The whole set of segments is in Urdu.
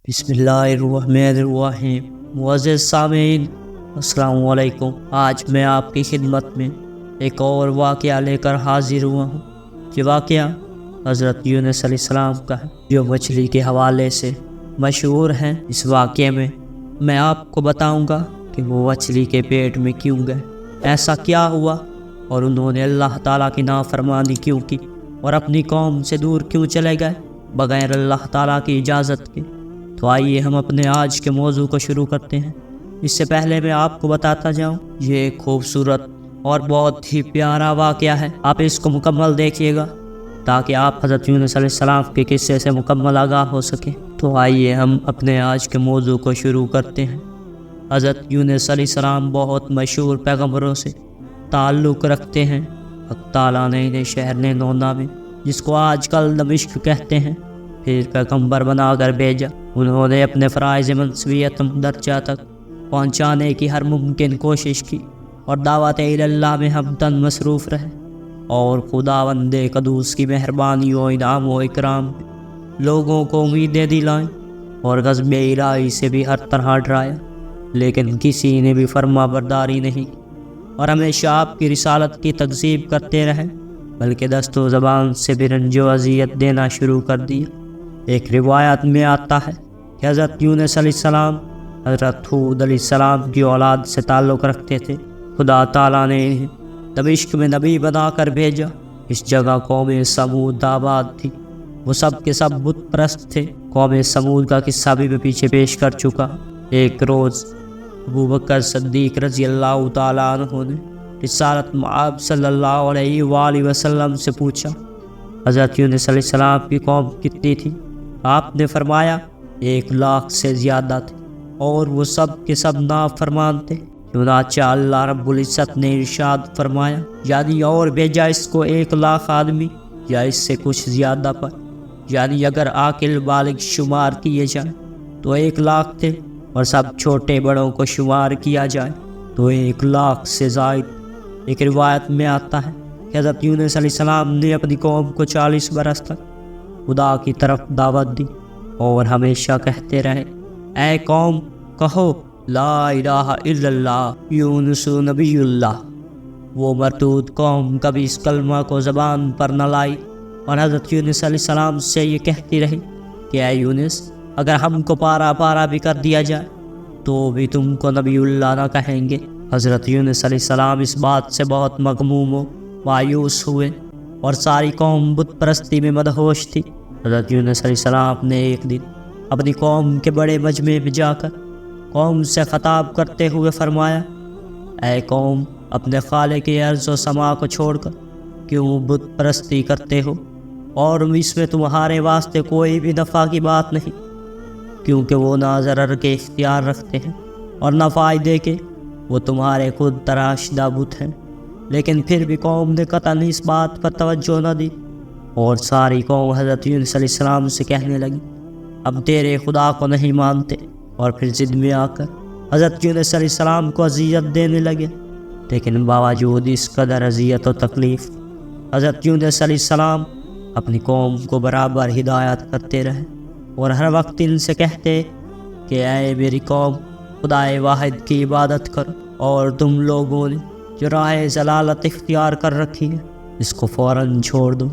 بسم اللہ الرحمن الرحیم۔ معزز سامعین، السلام علیکم۔ آج میں آپ کی خدمت میں ایک اور واقعہ لے کر حاضر ہوا ہوں۔ یہ واقعہ حضرت یونس علیہ السلام کا ہے، جو مچھلی کے حوالے سے مشہور ہیں۔ اس واقعے میں آپ کو بتاؤں گا کہ وہ مچھلی کے پیٹ میں کیوں گئے، ایسا کیا ہوا، اور انہوں نے اللہ تعالیٰ کی نافرمانی کیوں کی، اور اپنی قوم سے دور کیوں چلے گئے بغیر اللہ تعالیٰ کی اجازت کے۔ تو آئیے ہم اپنے آج کے موضوع کو شروع کرتے ہیں۔ اس سے پہلے میں آپ کو بتاتا جاؤں، یہ ایک خوبصورت اور بہت ہی پیارا واقعہ ہے۔ آپ اس کو مکمل دیکھیے گا تاکہ آپ حضرت یونس علیہ السلام کے قصے سے مکمل آگاہ ہو سکیں۔ تو آئیے ہم اپنے آج کے موضوع کو شروع کرتے ہیں۔ حضرت یونس علیہ السلام بہت مشہور پیغمبروں سے تعلق رکھتے ہیں۔ حق تعالیٰ نے انہیں شہر نینونا میں، جس کو آج کل دمشق کہتے ہیں، پھر پیغمبر بنا کر بھیجا۔ انہوں نے اپنے فرائض منصبیت درجہ تک پہنچانے کی ہر ممکن کوشش کی، اور دعوت اللہ میں ہمدن مصروف رہے، اور خداوند قدوس کی مہربانی و انعام و اکرام میں لوگوں کو امیدیں دلائیں، اور غضب الہی سے بھی ہر طرح ڈرایا، لیکن کسی نے بھی فرما برداری نہیں کی، اور ہمیشہ آپ کی رسالت کی تکذیب کرتے رہے، بلکہ دست و زبان سے بھی رنج و اذیت دینا شروع کر دیا۔ ایک روایت میں آتا ہے کہ حضرت یونس علیہ السلام حضرت ہود علیہ السلام کی اولاد سے تعلق رکھتے تھے۔ خدا تعالیٰ نے انہیں دمشق میں نبی بنا کر بھیجا۔ اس جگہ قوم سمود آباد تھی، وہ سب کے سب بت پرست تھے۔ قوم سمود کا قصہ بھی میں پیچھے پیش کر چکا۔ ایک روز ابو بکر صدیق رضی اللہ تعالیٰ عنہ نے رسالت مآب صلی اللہ علیہ وآلہ وسلم سے پوچھا، حضرت یونس علیہ السلام کی قوم کتنی تھی؟ آپ نے فرمایا 1,00,000 سے زیادہ تھے، اور وہ سب کے سب نافرمان تھے۔ چنانچہ اللہ رب العزت نے ارشاد فرمایا، یعنی اور بھیجا اس کو 1,00,000 آدمی یا اس سے کچھ زیادہ پر، یعنی اگر عاقل بالغ شمار کیے جائیں تو 1,00,000 تھے، اور سب چھوٹے بڑوں کو شمار کیا جائے تو 1,00,000 سے زائد۔ ایک روایت میں آتا ہے کہ حضرت یونس علیہ السلام نے اپنی قوم کو 40 برس تک خدا کی طرف دعوت دی، اور ہمیشہ کہتے رہے، اے قوم کہو لا الہ الا اللہ یونس نبی اللہ۔ وہ مردود قوم کبھی اس کلمہ کو زبان پر نہ لائی، اور حضرت یونس علیہ السلام سے یہ کہتی رہی کہ اے یونس، اگر ہم کو پارا پارا بھی کر دیا جائے تو بھی تم کو نبی اللہ نہ کہیں گے۔ حضرت یونس علیہ السلام اس بات سے بہت مغموم و مایوس ہوئے، اور ساری قوم بت پرستی میں مدہوش تھی۔ حضرت یونس علیہ السلام نے ایک دن اپنی قوم کے بڑے مجمع میں جا کر قوم سے خطاب کرتے ہوئے فرمایا، اے قوم، اپنے خالق ارض و سما کو چھوڑ کر کیوں بت پرستی کرتے ہو، اور اس میں تمہارے واسطے کوئی بھی نفع کی بات نہیں، کیونکہ وہ نہ ضرر کے اختیار رکھتے ہیں اور نہ فائدے کے، وہ تمہارے خود تراشدہ بت ہیں۔ لیکن پھر بھی قوم نے قطعاً اس بات پر توجہ نہ دی، اور ساری قوم حضرت یونس علیہ السلام سے کہنے لگی، ہم تیرے خدا کو نہیں مانتے، اور پھر ضد میں آ کر حضرت یونس علیہ السلام کو اذیت دینے لگے۔ لیکن باوجود اس قدر اذیت و تکلیف، حضرت یونس علیہ السلام اپنی قوم کو برابر ہدایت کرتے رہے، اور ہر وقت ان سے کہتے کہ اے میری قوم، خدائے واحد کی عبادت کرو، اور تم لوگوں نے جو راہ ضلالت اختیار کر رکھی ہے اس کو فوراً چھوڑ دو۔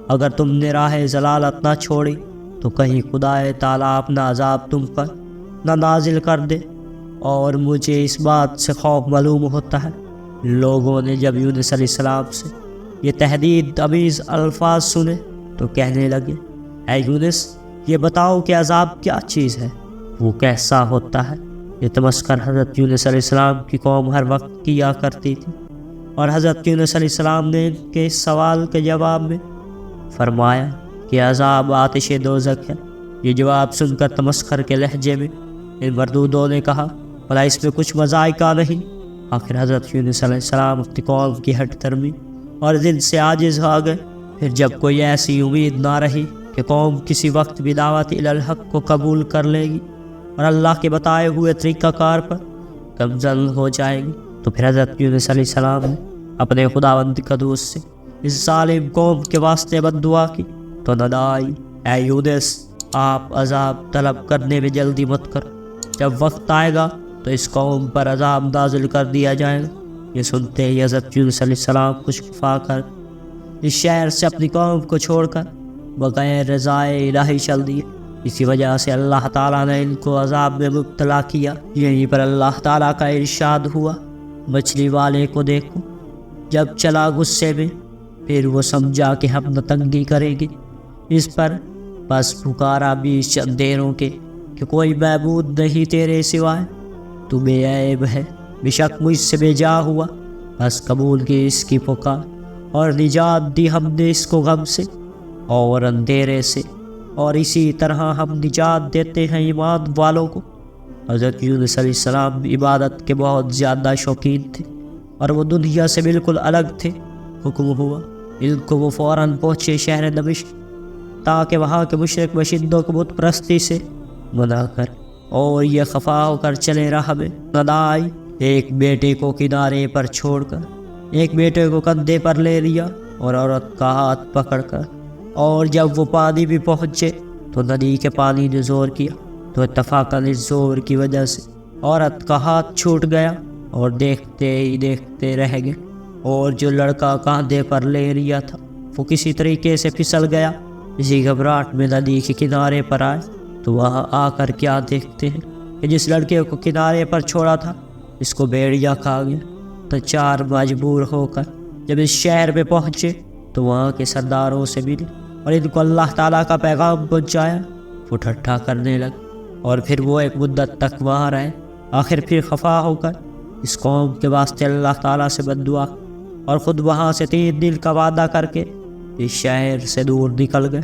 اگر تم نے راہ ضلالت نہ چھوڑی تو کہیں خدائے تعالیٰ اپنا عذاب تم پر نہ نازل کر دے، اور مجھے اس بات سے خوف معلوم ہوتا ہے۔ لوگوں نے جب یونس علیہ السلام سے یہ تہدید آمیز الفاظ سنے تو کہنے لگے، اے یونس، یہ بتاؤ کہ عذاب کیا چیز ہے، وہ کیسا ہوتا ہے؟ یہ تمسخر حضرت یونس علیہ السلام کی قوم ہر وقت کیا کرتی تھی، اور حضرت یونس علیہ السلام نے ان کے اس سوال کے جواب میں فرمایا کہ عذاب آتش دوزخ ہے۔ یہ جواب سن کر تمسخر کے لہجے میں ان مردودوں نے کہا، بھلا اس میں کچھ مذائقہ نہیں؟ آخر حضرت یونس علیہ السلام اپنی قوم کی ہٹ دھرمی اور ضد سے عاجز ہو گئے۔ پھر جب کوئی ایسی امید نہ رہی کہ قوم کسی وقت بھی دعوت الحق کو قبول کر لے گی اور اللہ کے بتائے ہوئے طریقہ کار پر کمزل ہو جائے گی، تو پھر حضرت یونس علیہ السلام نے اپنے خداوند قدوس سے اس ظالم قوم کے واسطے بد دعا کی۔ تو ندا آئی، اے یونس، آپ عذاب طلب کرنے میں جلدی مت کرو، جب وقت آئے گا تو اس قوم پر عذاب نازل کر دیا جائے گا۔ یہ سنتے ہی حضرت یونس علیہ السلام خوش کفا کر اس شہر سے اپنی قوم کو چھوڑ کر بغیر رضائے الہی چل دیے۔ اسی وجہ سے اللہ تعالیٰ نے ان کو عذاب میں مبتلا کیا۔ یہیں پر اللہ تعالیٰ کا ارشاد ہوا، مچھلی والے کو دیکھو، جب چلا غصے میں، پھر وہ سمجھا کہ ہم نہ تنگی کریں گے اس پر، بس پکارا بیچ اندھیروں کے کہ کوئی معبود نہیں تیرے سوائے، تو بے عیب ہے، بے شک مجھ سے بے جا ہوا، بس قبول کی اس کی پکار، اور نجات دی ہم نے اس کو غم سے اور اندھیرے سے، اور اسی طرح ہم نجات دیتے ہیں ایمان والوں کو۔ حضرت یونس علیہ السلام عبادت کے بہت زیادہ شوقین تھے اور وہ دنیا سے بالکل الگ تھے۔ حکم ہوا ان کو وہ فوراً پہنچے شہر دمشق تاکہ وہاں کے مشرک باشندوں کو بت پرستی سے منع کر، اور یہ خفا ہو کر چلے راہ میں ندا آئی۔ ایک بیٹے کو کنارے پر چھوڑ کر ایک بیٹے کو کندھے پر لے لیا اور عورت کا ہاتھ پکڑ کر، اور جب وہ پانی بھی پہنچے تو ندی کے پانی نے زور کیا تو اتفاقاً اس زور کی وجہ سے عورت کا ہاتھ چھوٹ گیا اور دیکھتے ہی دیکھتے رہ گئے، اور جو لڑکا کاندھے پر لے لیا تھا وہ کسی طریقے سے پھسل گیا۔ اسی گھبراہٹ میں ندی کے کنارے پر آئے تو وہاں آ کر کیا دیکھتے ہیں کہ جس لڑکے کو کنارے پر چھوڑا تھا اس کو بھیڑیا کھا گیا۔ تو چار مجبور ہو کر جب اس شہر میں پہنچے تو وہاں کے سرداروں سے ملے اور ان کو اللہ تعالیٰ کا پیغام پہنچایا۔ وہ ٹھٹھا کرنے لگے اور پھر وہ ایک مدت تک وہاں رہے۔ آخر پھر خفا ہو کر اس قوم کے واسطے اللہ تعالیٰ سے بد دعا اور خود وہاں سے 3 دن کا وعدہ کر کے اس شہر سے دور نکل گئے۔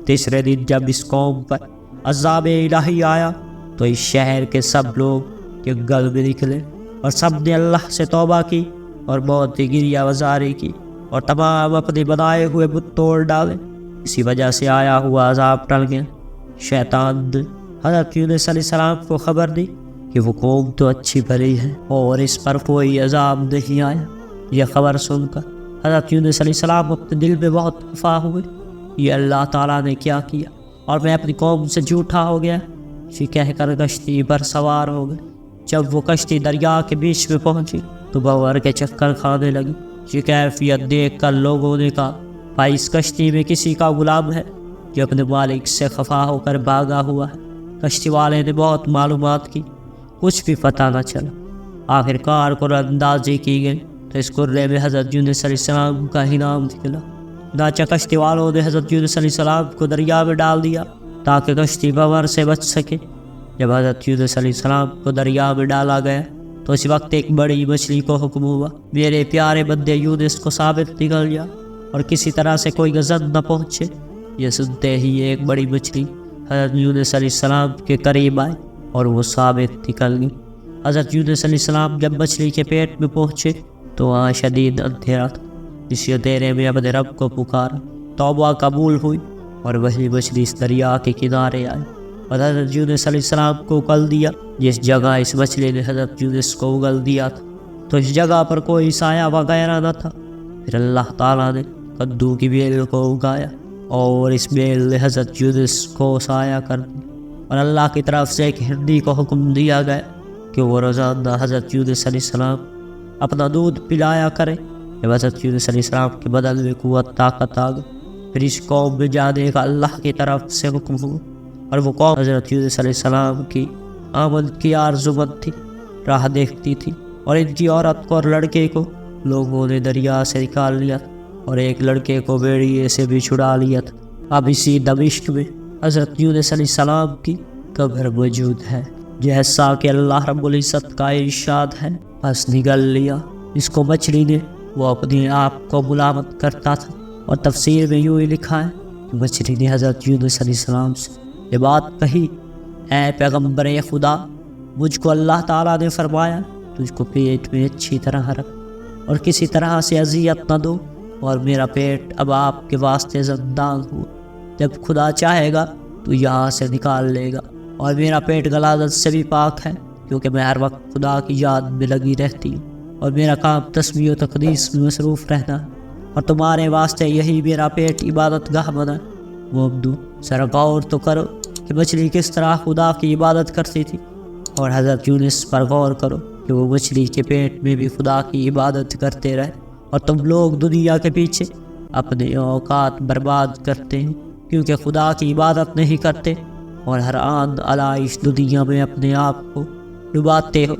تیسرے دن جب اس قوم پر عذاب الہی آیا تو اس شہر کے سب لوگ جنگل میں نکلے اور سب نے اللہ سے توبہ کی اور بہت ہی گریہ وزاری کی اور تمام اپنے بنائے ہوئے بت توڑ ڈالے۔ اسی وجہ سے آیا ہوا عذاب ٹل گیا۔ شیطان نے حضرت یونس علیہ السلام کو خبر دی کہ وہ قوم تو اچھی بھلی ہے اور اس پر کوئی عذاب نہیں آیا۔ یہ خبر سن کر حضرت یونس علیہ السلام اپنے دل میں بہت خفا ہوئے، یہ اللہ تعالیٰ نے کیا کیا اور میں اپنی قوم سے جھوٹا ہو گیا، یہ کہہ کر کشتی پر سوار ہو گئے۔ جب وہ کشتی دریا کے بیچ میں پہنچی تو بھنور کے چکر کھانے لگی۔ یہ کیفیت دیکھ کر لوگوں نے کہا، بھائی اس کشتی میں کسی کا غلام ہے جو اپنے مالک سے خفا ہو کر بھاگا ہوا ہے۔ کشتی والے نے بہت معلومات کی، کچھ بھی پتہ نہ چلا۔ آخر کار قرآن اندازی کی گئی تو اس قرے میں حضرت یونس علیہ السلام کا ہی نام نکلا۔ چنانچہ کشتی والوں نے حضرت یونس علیہ السلام کو دریا میں ڈال دیا تاکہ کشتی بھنور سے بچ سکے۔ جب حضرت یونس علیہ السلام کو دریا میں ڈالا گیا تو اس وقت ایک بڑی مچھلی کو حکم ہوا، میرے پیارے بندے یونس کو ثابت نکل جا اور کسی طرح سے کوئی غضب نہ پہنچے۔ یہ سنتے ہی ایک بڑی مچھلی حضرت یونس علیہ السلام کے قریب آئی اور وہ ثابت نکل گئی۔ حضرت یونس علیہ السلام جب مچھلی کے پیٹ میں پہنچے تو وہاں شدید اندھیرا تھا۔ اس اندھیرے میں اپنے رب کو پکارا، توبہ قبول ہوئی اور وہی مچھلی اس دریا کے کنارے آئی اور حضرت یونس علیہ السلام کو اگل دیا۔ جس جگہ اس مچھلی نے حضرت یونس کو اگل دیا تھا تو اس جگہ پر کوئی سایہ وغیرہ نہ تھا۔ پھر اللہ تعالیٰ نے کدو کی بیل کو اگایا اور اس بیل نے حضرت یونس کو سایہ کر دیا، اور اللہ کی طرف سے ایک ہندی کو حکم دیا گیا کہ وہ روزانہ حضرت یونس علیہ السلام اپنا دودھ پلایا کرے۔ جب حضرت یونس علیہ السلام کے بدن میں قوت طاقت آ گئی پھر اس قوم میں جانے کا اللہ کی طرف سے حکم ہوا، اور وہ قوم حضرت یونس علیہ السلام کی آمد کی آرزومند تھی، راہ دیکھتی تھی، اور ان کی عورت کو اور لڑکے کو لوگوں نے دریا سے نکال لیا تھا اور ایک لڑکے کو بیڑیے سے بھی چھڑا لیا تھا۔ اب اسی دمشق میں حضرت یونس علیہ السلام کی قبر موجود ہے، جیسا کہ اللہ رب العزت کا ارشاد ہے، بس نگل لیا۔ اس کو مچھلی نے وہ اپنے آپ کو ملامت کرتا تھا، اور تفسیر میں یوں ہی لکھا ہے کہ مچھلی نے حضرت یونس علیہ السلام سے یہ بات کہی، اے پیغمبر خدا، مجھ کو اللہ تعالیٰ نے فرمایا تجھ کو پیٹ میں اچھی طرح رکھ اور کسی طرح سے اذیت نہ دو، اور میرا پیٹ اب آپ کے واسطے زندان ہوا، جب خدا چاہے گا تو یہاں سے نکال لے گا، اور میرا پیٹ غلاظت سے بھی پاک ہے کیونکہ میں ہر وقت خدا کی یاد میں لگی رہتی ہوں، اور میرا کام تسبیح و تقدیس میں مصروف رہنا ہے، اور تمہارے واسطے یہی میرا پیٹ عبادت گاہ بنا۔ وہ ابدو ذرا غور تو کرو کہ مچھلی کس طرح خدا کی عبادت کرتی تھی، اور حضرت یونس پر غور کرو کہ وہ مچھلی کے پیٹ میں بھی خدا کی عبادت کرتے رہے، اور تم لوگ دنیا کے پیچھے اپنے اوقات برباد کرتے ہیں کیونکہ خدا کی عبادت نہیں کرتے، اور ہر آن علائش دنیا میں اپنے آپ کو ڈباتے ہو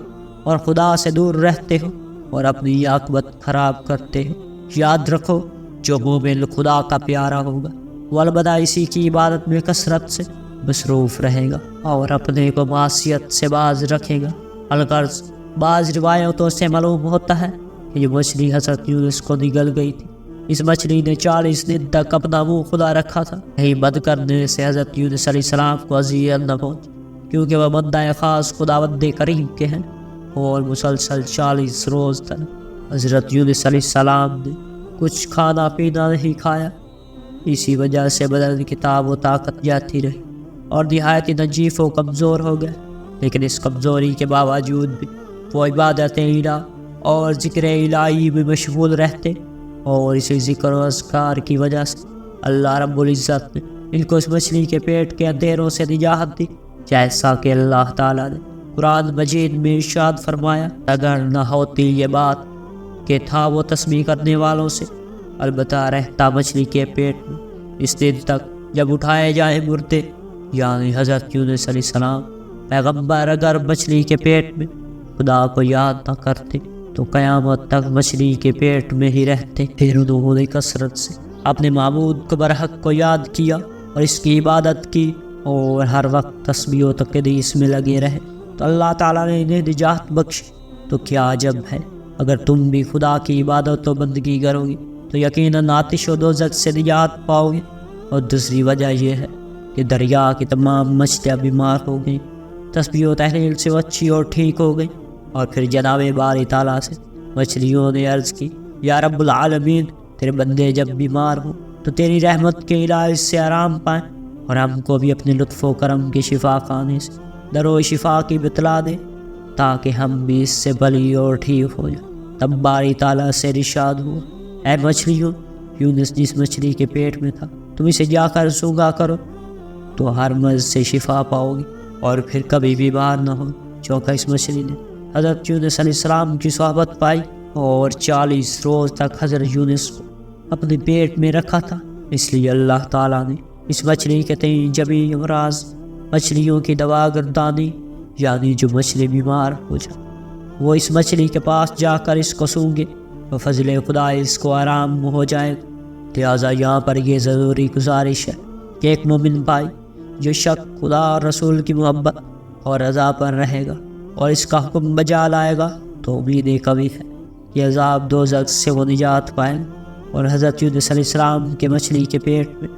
اور خدا سے دور رہتے ہو اور اپنی عاقبت خراب کرتے ہو۔ یاد رکھو جو مومن خدا کا پیارا ہوگا وہ البتہ اسی کی عبادت میں کثرت سے مصروف رہے گا اور اپنے کو معصیت سے باز رکھے گا۔ الغرض بعض روایتوں سے معلوم ہوتا ہے کہ یہ مچھلی حضرت یونس کو نگل گئی تھی۔ اس مچھلی نے 40 دن تک اپنا منہ کھلا رکھا تھا، کہیں بند کرنے سے حضرت یونس علیہ السلام کو اذیت نہ پہنچ، کیونکہ وہ بندہ خاص خداوند کریم کے ہیں، اور مسلسل 40 روز تک حضرت یونس علیہ السلام نے کچھ کھانا پینا نہیں کھایا۔ اسی وجہ سے بدن کی تاب و طاقت جاتی رہی اور نہایت نجیف و کمزور ہو گئے، لیکن اس کمزوری کے باوجود بھی وہ عبادت الہ اور ذکر الہی میں مشغول رہتے، اور اسی ذکر و اذکار کی وجہ سے اللہ رب العزت نے ان کو اس مچھلی کے پیٹ کے اندھیروں سے نجات دی، جیسا کہ اللہ تعالیٰ نے قرآن مجید میں ارشاد فرمایا، اگر نہ ہوتی یہ بات کہ تھا وہ تسبیح کرنے والوں سے، البتہ رہتا مچھلی کے پیٹ میں اس دن تک جب اٹھائے جائیں مردے، یعنی حضرت یونس علیہ السلام پیغمبر اگر مچھلی کے پیٹ میں خدا کو یاد نہ کرتے تو قیامت تک مچھلی کے پیٹ میں ہی رہتے۔ پھر انہوں نے کثرت سے اپنے معبود کو برحق کو یاد کیا اور اس کی عبادت کی، اور ہر وقت تسبیح و تقدیس میں لگے رہے، تو اللہ تعالیٰ نے انہیں نجات بخشی۔ تو کیا عجب ہے اگر تم بھی خدا کی عبادت و بندگی کرو گی تو یقیناً آتش و دوزخ سے نجات پاؤ گے۔ اور دوسری وجہ یہ ہے کہ دریا کی تمام مچھلیاں بیمار ہو گئیں، تسبیح و تحلیل سے وہ اچھی اور ٹھیک ہو گئی۔ اور پھر جناب باری تعالیٰ سے مچھلیوں نے عرض کی، یا رب العالمین، تیرے بندے جب بیمار ہوں تو تیری رحمت کے علاج سے آرام پائیں، اور ہم کو بھی اپنے لطف و کرم کے شفا خانے سے درو شفا کی بتلا دے تاکہ ہم بھی اس سے بھلی اور ٹھیک ہو جائیں۔ تب باری تعالیٰ سے ارشاد ہوا، اے مچھلیوں، یونس جس مچھلی کے پیٹ میں تھا تم اسے جا کر سونگا کرو تو ہر مرض سے شفا پاؤ گی اور پھر کبھی بیمار نہ ہو۔ چونکہ اس مچھلی نے حضرت یونس علیہ السلام کی صحبت پائی اور 40 روز تک حضرت یونس کو اپنے پیٹ میں رکھا تھا، اس لیے اللہ تعالیٰ نے اس مچھلی کے تئیں جمی امراض مچھلیوں کی دوا گردانی، یعنی جو مچھلی بیمار ہو جائے وہ اس مچھلی کے پاس جا کر اس کو سونگے تو فضل خدا اس کو آرام ہو جائے گا۔ لہٰذا یہاں پر یہ ضروری گزارش ہے کہ ایک مومن بھائی جو شک خدا اور رسول کی محبت اور رضا پر رہے گا اور اس کا حکم بجا لائے گا تو امید کبھی ہے کہ عذاب دوزخ سے وہ نجات پائیں گا۔ اور حضرت یونس علیہ السلام کے مچھلی کے پیٹ میں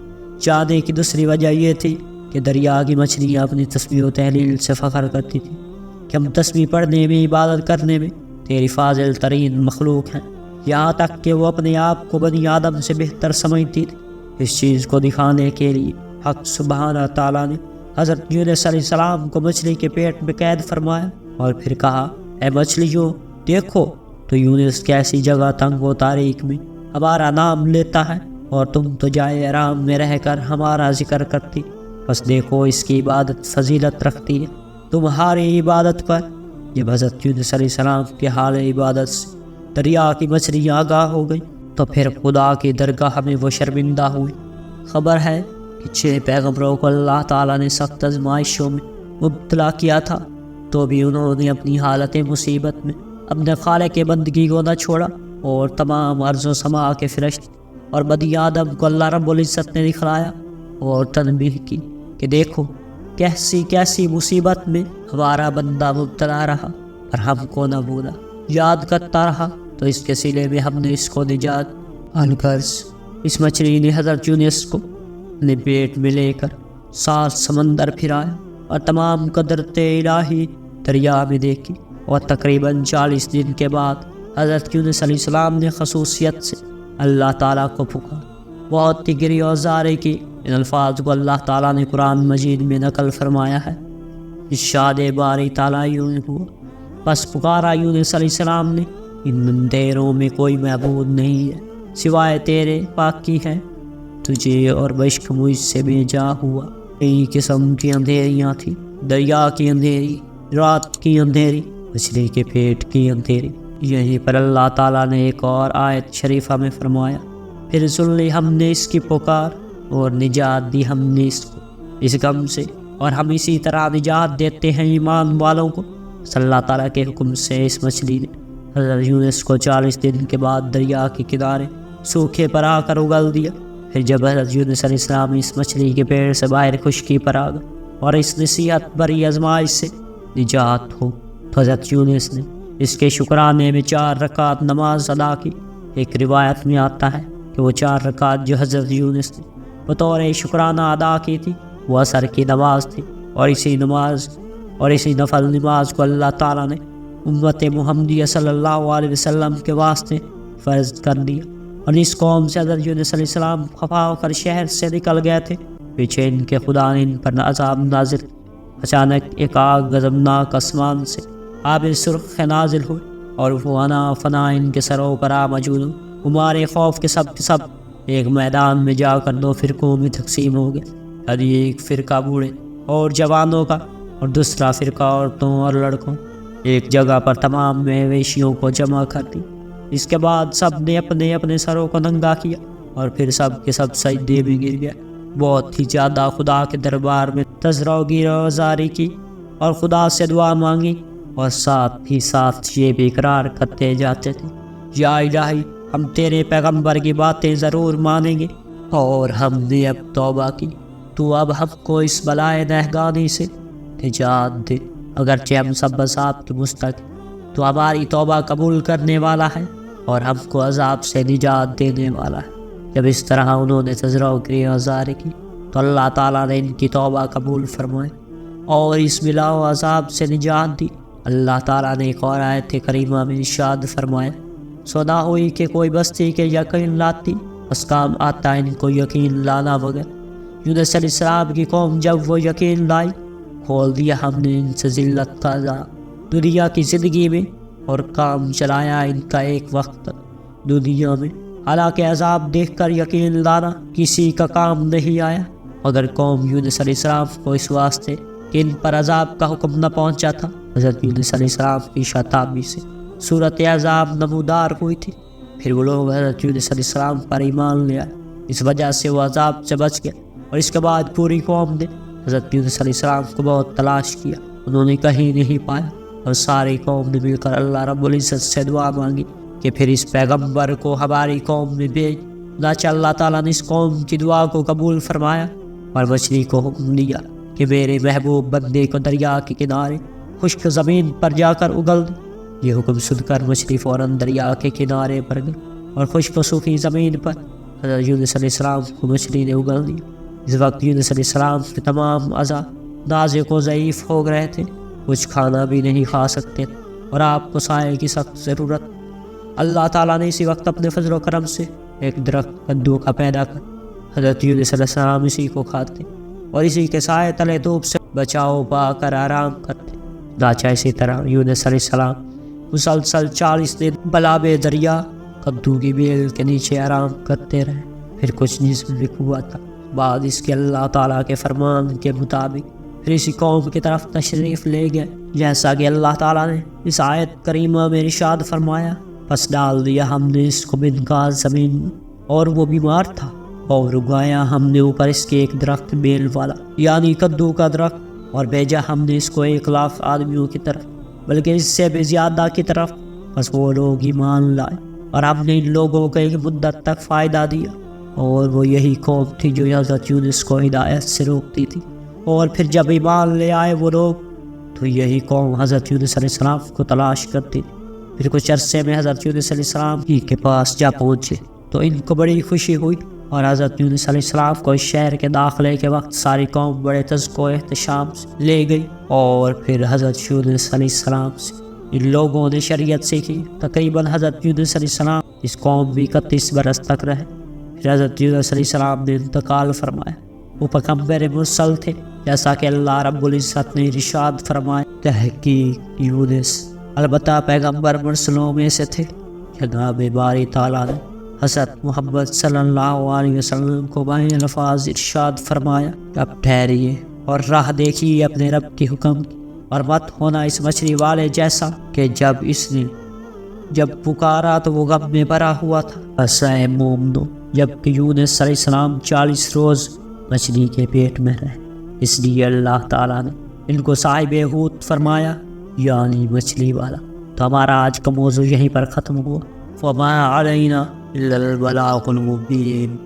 جانے کی دوسری وجہ یہ تھی کہ دریا کی مچھلیاں اپنی تسبیح و تحلیل سے فخر کرتی تھی کہ ہم تسبیح پڑھنے میں، عبادت کرنے میں تیری فاضل ترین مخلوق ہیں، یہاں تک کہ وہ اپنے آپ کو بنی آدم سے بہتر سمجھتی تھی۔ اس چیز کو دکھانے کے لیے حق سبحانہ تعالیٰ نے حضرت یونس علیہ السلام کو مچھلی کے پیٹ میں قید فرمایا اور پھر کہا، اے مچھلیوں، دیکھو تو یونس کیسی جگہ تنگ و تاریک میں ہمارا نام لیتا ہے، اور تم تو جائے آرام میں رہ کر ہمارا ذکر کرتی، بس دیکھو اس کی عبادت فضیلت رکھتی ہے تمہاری عبادت پر۔ جب حضرت یونس علیہ السلام کے حال عبادت سے دریا کی مچھلیاں آگاہ ہو گئی تو پھر خدا کی درگاہ میں وہ شرمندہ ہوئی۔ خبر ہے کہ 6 پیغمبروں کو اللہ تعالیٰ نے سخت آزمائشوں میں مبتلا کیا تھا، تو بھی انہوں نے اپنی حالت مصیبت میں اپنے خالق کے بندگی کو نہ چھوڑا، اور تمام ارض و سما کے فرشتے اور بنی آدم کو اللہ رب العزت نے دکھلایا اور تنبیہ کی کہ دیکھو کیسی کیسی مصیبت میں ہمارا بندہ مبتلا رہا پر ہم کو نہ بھولا، یاد کرتا رہا، تو اس کے صلے میں ہم نے اس کو نجات۔ الغرض اس مچھلی نے حضرت یونس کو اپنے پیٹ میں لے کر 7 سمندر پھرایا اور تمام قدرت الہی دریا میں دیکھی، اور تقریباً 40 دن کے بعد حضرت یونس علیہ السلام نے خصوصیت سے اللہ تعالیٰ کو پکارا۔ بہت تگری اور زارے کی ان الفاظ کو اللہ تعالیٰ نے قرآن مجید میں نقل فرمایا ہے۔ ارشاد باری تعالیٰ یوں ہوا، بس پکارا یونس علیہ السلام نے، ان اندھیروں میں کوئی معبود نہیں ہے سوائے تیرے، پاکی ہے تجھے اور بشک مجھ سے بھیجا ہوا کئی قسم کی اندھیریاں تھیں، دریا کی اندھیری، رات کی اندھیری، مچھلی کے پیٹ کی اندھیری۔ یہیں پر اللہ تعالیٰ نے ایک اور آیت شریفہ میں فرمایا، پھر سن لی ہم نے اس کی پکار اور نجات دی ہم نے اس کو اس غم سے، اور ہم اسی طرح نجات دیتے ہیں ایمان والوں کو۔ صلی اللہ تعالیٰ کے حکم سے اس مچھلی نے حضرت یونس کو 40 دن کے بعد دریا کے کنارے سوکھے پر آ کر اگل دیا۔ پھر جب حضرت یونس علیہ السلام اس مچھلی کے پیڑ سے باہر خشکی پر آ گئے اور اس نصیحت بری آزمائش سے نجات ہو، تو حضرت یونس نے اس کے شکرانے میں 4 رکعت نماز ادا کی۔ ایک روایت میں آتا ہے کہ وہ 4 رکعت جو حضرت یونس نے بطور شکرانہ ادا کی تھی وہ عصر کی نماز تھی، اور اسی نفل نماز کو اللہ تعالیٰ نے امت محمدیہ صلی اللہ علیہ وسلم کے واسطے فرض کر دیا۔ اور اس قوم سے حضرت یونس علیہ السلام خفا ہو کر شہر سے نکل گئے تھے۔ پیچھے ان کے خدا نے ان پر عذاب نازل، اچانک ایک آگ غضبناک آسمان سے آب سرخ نازل ہوئی اور وہ انا فنا ان کے سروں پر آ موجود ہوں۔ ہمارے خوف کے سب ایک میدان میں جا کر 2 فرقوں میں تقسیم ہو گئے، یعنی ایک فرقہ بوڑھے اور جوانوں کا اور دوسرا فرقہ عورتوں اور لڑکوں۔ ایک جگہ پر تمام مویشیوں کو جمع کر دی۔ اس کے بعد سب نے اپنے اپنے سروں کو ننگا کیا اور پھر سب کے سب سجدے میں گر گئے۔ بہت ہی زیادہ خدا کے دربار میں تضرع و گریزاری کی اور خدا سے دعا مانگی، اور ساتھ ہی ساتھ یہ بھی اقرار کرتے جاتے تھے، یا الہی ہم تیرے پیغمبر کی باتیں ضرور مانیں گے، اور ہم نے اب توبہ کی، تو اب ہم کو اس بلائے نہگانی سے نجات دے۔ اگرچہ ہم سب عذاب کے مستحق ہیں، تو ہماری توبہ قبول کرنے والا ہے اور ہم کو عذاب سے نجات دینے والا ہے۔ جب اس طرح انہوں نے تضرع و گریزاری کی تو اللہ تعالیٰ نے ان کی توبہ قبول فرمائی اور اس بلا و عذاب سے نجات دی۔ اللہ تعالیٰ نے ایک اور آیت کریمہ میں ارشاد فرمایا، سودا ہوئی کہ کوئی بستی کے یقین لاتی، اس کام آتا ان کو یقین لانا بغیر۔ یونس علیہ السلام کی قوم جب وہ یقین لائی، کھول دیا ہم نے ان سے ذلت کا عذاب دنیا کی زندگی میں، اور کام چلایا ان کا ایک وقت دنیا میں۔ حالانکہ عذاب دیکھ کر یقین لانا کسی کا کام نہیں آیا، مگر قوم یونس علیہ السلام کو اس واسطے کہ ان پر عذاب کا حکم نہ پہنچا تھا، حضرت یونس علیہ السلام کی شتابی سے صورت عذاب نمودار ہوئی تھی۔ پھر وہ لوگ حضرت یونس علیہ السلام پر ایمان لے آئے، اس وجہ سے وہ عذاب سے بچ گئے۔ اور اس کے بعد پوری قوم نے حضرت یونس علیہ السلام کو بہت تلاش کیا، انہوں نے کہیں نہیں پایا، اور ساری قوم نے مل کر اللہ رب العزت سے دعا مانگی کہ پھر اس پیغمبر کو ہماری قوم میں بھیج۔ چنانچہ اللہ تعالیٰ نے اس قوم کی دعا کو قبول فرمایا اور مچھلی کو حکم دیا کہ میرے محبوب بندے کو دریا کے کنارے خشک زمین پر جا کر اگل دے۔ یہ حکم سن کر مچھلی فوراً دریا کے کنارے پر گئی اور خشک و سوکھی زمین پر حضرت یونس علیہ السلام کو مچھلی نے اگل دیا۔ اس وقت یونس علیہ السلام کے تمام اعضاء نازک و ضعیف ہو گئے تھے، کچھ کھانا بھی نہیں کھا سکتے اور آپ کو سائے کی سخت ضرورت۔ اللہ تعالیٰ نے اسی وقت اپنے فضل و کرم سے ایک درخت کدو کا پیدا کر حضرت یونس علیہ السلام اسی کو کھاتے اور اسی کے سائے تلے دھوپ سے بچاؤ پا کر آرام کرتے۔ چنانچہ اسی طرح یونس علیہ السلام مسلسل 40 دن بلاب دریا کدو کی بیل کے نیچے آرام کرتے رہے۔ پھر کچھ جسم بھی ہوا تھا، بعد اس کے اللہ تعالیٰ کے فرمان کے مطابق پھر اسی قوم کی طرف تشریف لے گئے، جیسا کہ اللہ تعالیٰ نے اس آیت کریمہ میں ارشاد فرمایا، پس ڈال دیا ہم نے اس کو بنکار زمین میں، اور وہ بیمار تھا، اور اگایا ہم نے اوپر اس کے ایک درخت بیل والا یعنی کدو کا درخت، اور بھیجا ہم نے اس کو 1,00,000 آدمیوں کی طرف، بلکہ اس سے بھی زیادہ کی طرف۔ بس وہ لوگ ایمان لائے اور ہم نے ان لوگوں کو ایک مدت تک فائدہ دیا، اور وہ یہی قوم تھی جو حضرت یونس کو ہدایت سے روکتی تھی۔ اور پھر جب ایمان لے آئے وہ لوگ تو یہی قوم حضرت یونس علیہ السلام کو تلاش کرتی تھی۔ پھر کچھ عرصے میں حضرت یونس علیہ السلام ہی کے پاس جا پہنچے تو ان کو بڑی خوشی ہوئی، اور حضرت یونس علیہ السلام کو اس شہر کے داخلے کے وقت ساری قوم بڑے تذکر و احتشام سے لے گئی، اور پھر حضرت یونس علیہ السلام سے ان لوگوں نے شریعت سیکھی۔ تقریباً حضرت یونس علیہ السلام اس قوم بھی 31 برس تک رہے۔ پھر حضرت یونس علیہ السلام نے انتقال فرمایا۔ وہ پیغمبر مرسل تھے، جیسا کہ اللہ رب العزت نے ارشاد فرمایا، تحقیق یونس البتہ پیغمبر مرسلوں میں سے تھے۔ جناب باری تعالیٰ نے حضرت محمد صلی اللہ علیہ وسلم کو بائیں الفاظ ارشاد فرمایا، اب ٹھہریے اور راہ دیکھیے اپنے رب کے حکم کی، اور مت ہونا اس مچھلی والے جیسا کہ جب پکارا تو وہ غم میں بھرا ہوا تھا۔ بس اے مومنو، جبکہ یونس علیہ السلام 40 روز مچھلی کے پیٹ میں رہے، اس لیے اللہ تعالیٰ نے ان کو صاحب حوت فرمایا، یعنی مچھلی والا۔ تو ہمارا آج کا موضوع یہیں پر ختم ہوا۔ فما علینا الا البلاغ المبین۔